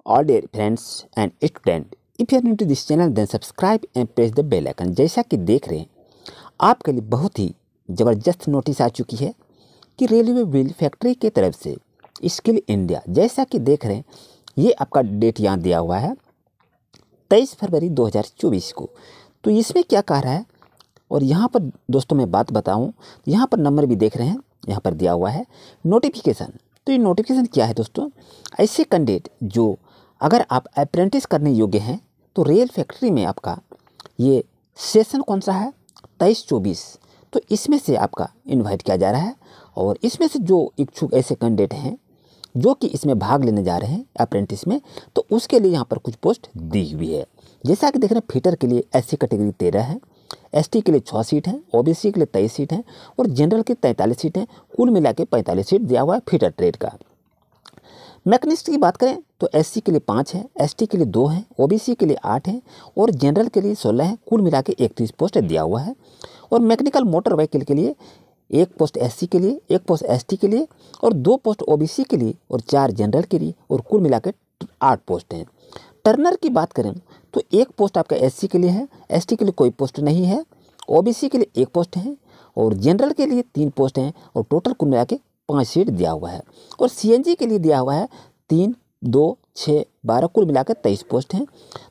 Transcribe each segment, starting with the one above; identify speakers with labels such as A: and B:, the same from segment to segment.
A: All dear friends and student, if you are new to this channel then subscribe and press the bell icon। जैसा कि देख रहे हैं आपके लिए बहुत ही ज़बरदस्त नोटिस आ चुकी है कि रेलवे व्हील फैक्ट्री की तरफ से स्किल इंडिया, जैसा कि देख रहे हैं ये आपका डेट यहाँ दिया हुआ है 23 फरवरी 2024 को। तो इसमें क्या कह रहा है और यहाँ पर दोस्तों मैं बात बताऊँ, यहाँ पर नंबर भी देख रहे हैं, यहाँ पर दिया हुआ है नोटिफिकेशन। तो ये नोटिफिकेशन क्या है दोस्तों, ऐसे कैंडिडेट जो अगर आप अप्रेंटिस करने योग्य हैं तो रेल फैक्ट्री में आपका ये सेशन कौन सा है 23-24, तो इसमें से आपका इनवाइट किया जा रहा है। और इसमें से जो इच्छुक ऐसे कैंडिडेट हैं जो कि इसमें भाग लेने जा रहे हैं अप्रेंटिस में, तो उसके लिए यहाँ पर कुछ पोस्ट दी हुई है। जैसा कि देख रहे हैं फिटर के लिए SC कैटेगरी 13 है, ST के लिए 6 सीट हैं, OBC के लिए 23 सीट हैं और जनरल के 43 सीट हैं। कुल मिला के 45 सीट दिया हुआ है फिटर ट्रेड का। मैकेनिस्ट की बात करें तो SC के लिए 5 है, ST के लिए 2 हैं, OBC के लिए 8 हैं और जनरल के लिए 16 हैं। कुल मिला के 31 पोस्ट दिया हुआ है। और मैकेनिकल मोटर व्हीकल के लिए 1 पोस्ट SC के लिए, 1 पोस्ट ST के लिए और 2 पोस्ट OBC के लिए और 4 जनरल के लिए और कुल मिला के 8 पोस्ट हैं। टर्नर की बात करें तो 1 पोस्ट आपका SC के लिए है, ST के लिए कोई पोस्ट नहीं है, OBC के लिए 1 पोस्ट है और जनरल के लिए 3 पोस्ट हैं और टोटल कुल मिला के 5 सीट दिया हुआ है। और CNG के लिए दिया हुआ है 3, 2, 6, 12 कुल मिलाकर 23 पोस्ट हैं।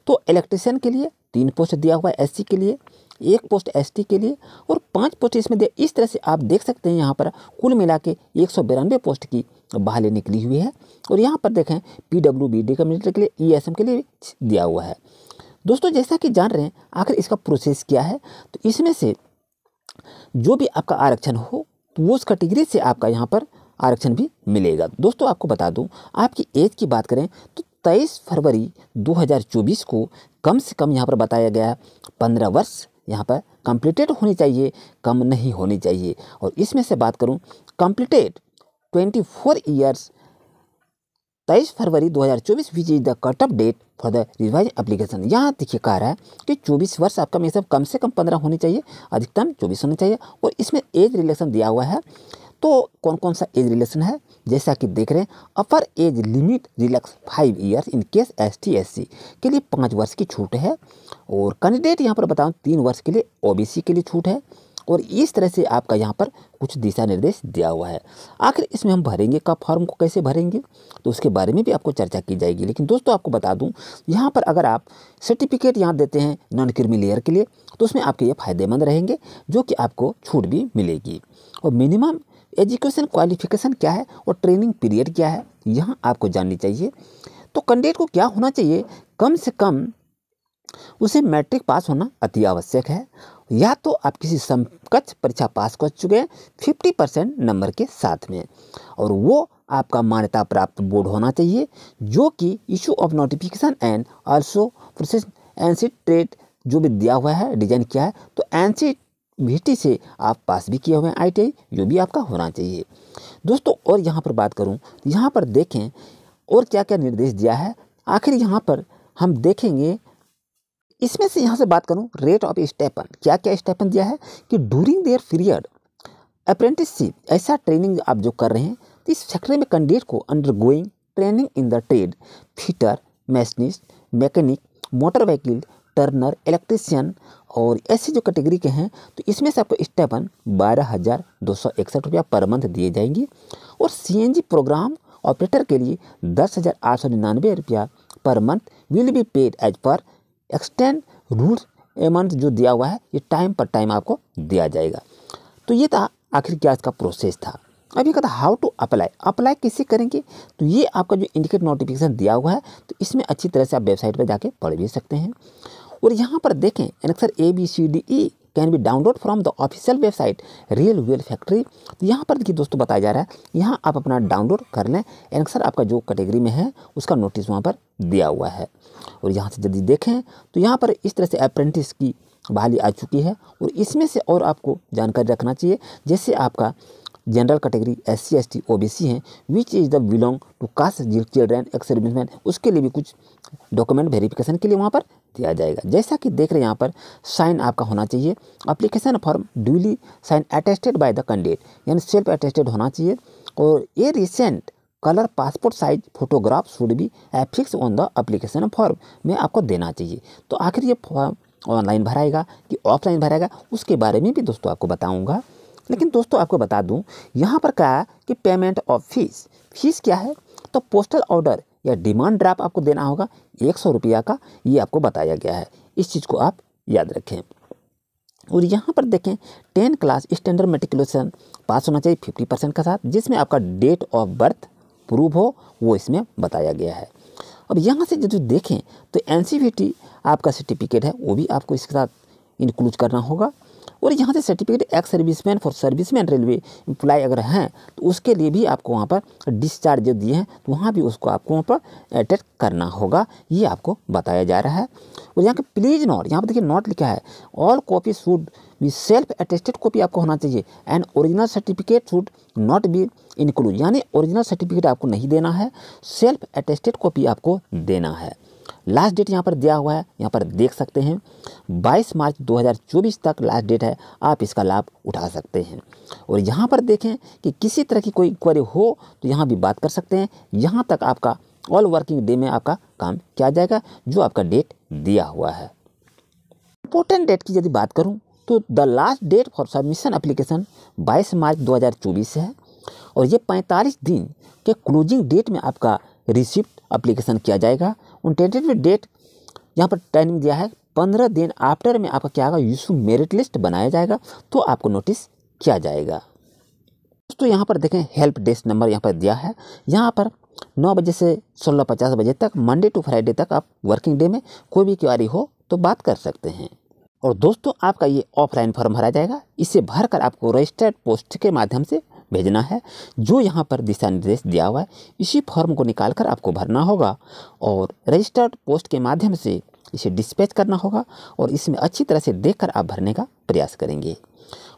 A: तो इलेक्ट्रिशियन के लिए 3 पोस्ट दिया हुआ है SC के लिए, 1 पोस्ट ST के लिए और 5 पोस्ट इसमें दिया। इस तरह से आप देख सकते हैं यहाँ पर कुल मिला के 192 पोस्ट की बहाली निकली हुई है। और यहाँ पर देखें PWBD कैंडिडेट के लिए ESM के लिए दिया हुआ है। दोस्तों जैसा कि जान रहे हैं आखिर इसका प्रोसेस क्या है, तो इसमें से जो भी आपका आरक्षण हो तो वो उस कैटेगरी से आपका यहाँ पर आरक्षण भी मिलेगा। दोस्तों आपको बता दूं, आपकी एज की बात करें तो 23 फरवरी 2024 को कम से कम यहाँ पर बताया गया है 15 वर्ष यहाँ पर कंप्लीटेड होनी चाहिए, कम नहीं होनी चाहिए। और इसमें से बात करूँ completed 24 years 23 February 2024 which is the cut off date for the revise application. यहाँ देखिए कह रहा है कि 24 वर्ष आपका में सब कम से कम 15 होनी चाहिए, अधिकतम 24 होनी चाहिए। और इसमें एज रिलेक्शन दिया हुआ है। तो कौन कौन सा एज रिलेक्शन है, जैसा कि देख रहे हैं अपर age limit relax 5 years in case ST SC के लिए 5 वर्ष की छूट है। और कैंडिडेट यहाँ पर बताऊँ 3 वर्ष के लिए OBC के लिए छूट है। और इस तरह से आपका यहाँ पर कुछ दिशा निर्देश दिया हुआ है। आखिर इसमें हम भरेंगे कब, फॉर्म को कैसे भरेंगे, तो उसके बारे में भी आपको चर्चा की जाएगी। लेकिन दोस्तों आपको बता दूं यहाँ पर अगर आप सर्टिफिकेट यहाँ देते हैं नॉन क्रीमी लेयर के लिए तो उसमें आपके ये फ़ायदेमंद रहेंगे, जो कि आपको छूट भी मिलेगी। और मिनिमम एजुकेशन क्वालिफिकेशन क्या है और ट्रेनिंग पीरियड क्या है यहाँ आपको जाननी चाहिए। तो कैंडिडेट को क्या होना चाहिए, कम से कम उसे मैट्रिक पास होना अति आवश्यक है, या तो आप किसी समकक्ष परीक्षा पास कर चुके हैं 50% नंबर के साथ में, और वो आपका मान्यता प्राप्त बोर्ड होना चाहिए जो कि issue of notification and also process NC trade जो भी दिया हुआ है डिजाइन किया है, तो NCVT से आप पास भी किए हुए हैं ITI, जो भी आपका होना चाहिए दोस्तों। और यहाँ पर बात करूँ, यहाँ पर देखें और क्या क्या निर्देश दिया है। आखिर यहाँ पर हम देखेंगे, इसमें से यहाँ से बात करूँ रेट ऑफ स्टेपन, क्या क्या स्टेपन दिया है कि ड्यूरिंग देयर पीरियड अप्रेंटिसशिप, ऐसा ट्रेनिंग आप जो कर रहे हैं तो इस सेक्टर में कैंडिडेट को undergoing training in the trade fitter, machinist, mechanic, motor vehicle, turner, electrician और ऐसे जो कैटेगरी के हैं, तो इसमें से आपको स्टेपन 12,261 रुपया पर मंथ दिए जाएंगे। और CNG प्रोग्राम ऑपरेटर के लिए 10,899 रुपया पर month will be paid as per extend rules amount जो दिया हुआ है, ये टाइम पर टाइम आपको दिया जाएगा। तो ये था आखिर क्या इसका प्रोसेस था। अभी कहता हाउ टू अप्लाई कैसे करेंगे, तो ये आपका जो इंडिकेट नोटिफिकेशन दिया हुआ है, तो इसमें अच्छी तरह से आप वेबसाइट पर जाके पढ़ भी सकते हैं। और यहाँ पर देखें annexure ABCDE can be download from the official website real wheel factory. तो यहाँ पर देखिए दोस्तों बताया जा रहा है, यहाँ आप अपना डाउनलोड कर लें। एनेक्सर आपका जो कैटेगरी में है उसका नोटिस वहाँ पर दिया हुआ है। और यहाँ से यदि देखें तो यहाँ पर इस तरह से अप्रेंटिस की बहाली आ चुकी है। और इसमें से और आपको जानकारी रखना चाहिए, जैसे आपका general category SC ST OBC हैं which is the belong to caste children ex serviceman, उसके लिए भी कुछ डॉक्यूमेंट वेरिफिकेशन के लिए वहाँ पर दिया जाएगा। जैसा कि देख रहे हैं यहाँ पर साइन आपका होना चाहिए, application form duly sign attested by the candidate, यानी सेल्फ अटेस्टेड होना चाहिए। और ये recent colour passport size photograph should be affix on the application form में आपको देना चाहिए। तो आखिर ये फॉर्म ऑनलाइन भराएगा कि ऑफलाइन भराएगा उसके बारे में भी दोस्तों आपको बताऊंगा। लेकिन दोस्तों आपको बता दूं यहाँ पर क्या है कि पेमेंट ऑफ फीस क्या है, तो पोस्टल ऑर्डर या डिमांड ड्राफ्ट आपको देना होगा 100 रुपया का, ये आपको बताया गया है। इस चीज़ को आप याद रखें। और यहाँ पर देखें 10 क्लास स्टैंडर्ड मेट्रिकुलेशन पास होना चाहिए 50% के साथ, जिसमें आपका डेट ऑफ बर्थ प्रूफ हो वो इसमें बताया गया है। अब यहाँ से जो देखें तो NCVT आपका सर्टिफिकेट है वो भी आपको इसके साथ इंक्लूड करना होगा। और यहाँ से certificate ex serviceman for serviceman railway employ अगर हैं तो उसके लिए भी आपको वहाँ पर डिस्चार्ज जो दिए हैं तो वहाँ भी उसको आपको वहाँ पर अटैच करना होगा, ये आपको बताया जा रहा है। और यहाँ के प्लीज नोट, यहाँ पर देखिए नोट लिखा है all copy should be self attested copy आपको होना चाहिए and original certificate should not be include, यानी ओरिजिनल सर्टिफिकेट आपको नहीं देना है, सेल्फ अटेस्टेड कॉपी आपको देना है। लास्ट डेट यहाँ पर दिया हुआ है, यहाँ पर देख सकते हैं 22 मार्च 2024 तक लास्ट डेट है, आप इसका लाभ उठा सकते हैं। और यहाँ पर देखें कि किसी तरह की कोई क्वेरी हो तो यहाँ भी बात कर सकते हैं। यहाँ तक आपका ऑल वर्किंग डे में आपका काम किया जाएगा जो आपका डेट दिया हुआ है। इंपॉर्टेंट डेट की यदि बात करूँ तो the last date for submission application 22 March 2024 है और ये 45 दिन के क्लोजिंग डेट में आपका रिसिप्ट एप्लीकेशन किया जाएगा। उन टेंटेटिव डेट यहाँ पर टाइमिंग दिया है 15 दिन आफ्टर में आपका क्या होगा इशू मेरिट लिस्ट बनाया जाएगा तो आपको नोटिस किया जाएगा। दोस्तों यहाँ पर देखें हेल्प डेस्क नंबर यहाँ पर दिया है, यहाँ पर 9 बजे से 16:50 बजे तक मंडे टू फ्राइडे तक आप वर्किंग डे में कोई भी क्वेरी हो तो बात कर सकते हैं। और दोस्तों आपका ये ऑफलाइन फॉर्म भरा जाएगा, इसे भरकर आपको रजिस्टर्ड पोस्ट के माध्यम से भेजना है जो यहाँ पर दिशा निर्देश दिया हुआ है। इसी फॉर्म को निकालकर आपको भरना होगा और रजिस्टर्ड पोस्ट के माध्यम से इसे डिस्पैच करना होगा और इसमें अच्छी तरह से देखकर आप भरने का प्रयास करेंगे।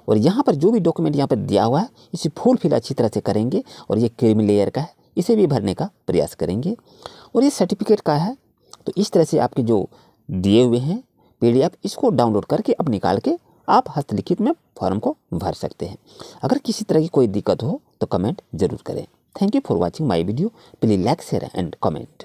A: और यहाँ पर जो भी डॉक्यूमेंट यहाँ पर दिया हुआ है इसे फुल फिल अच्छी तरह से करेंगे और ये क्रीमी लेयर का है इसे भी भरने का प्रयास करेंगे। और ये सर्टिफिकेट का है तो इस तरह से आपके जो दिए हुए हैं PDF इसको डाउनलोड करके अब निकाल के आप हस्तलिखित में फॉर्म को भर सकते हैं। अगर किसी तरह की कोई दिक्कत हो तो कमेंट जरूर करें। Thank you for watching my video. Please like share and comment.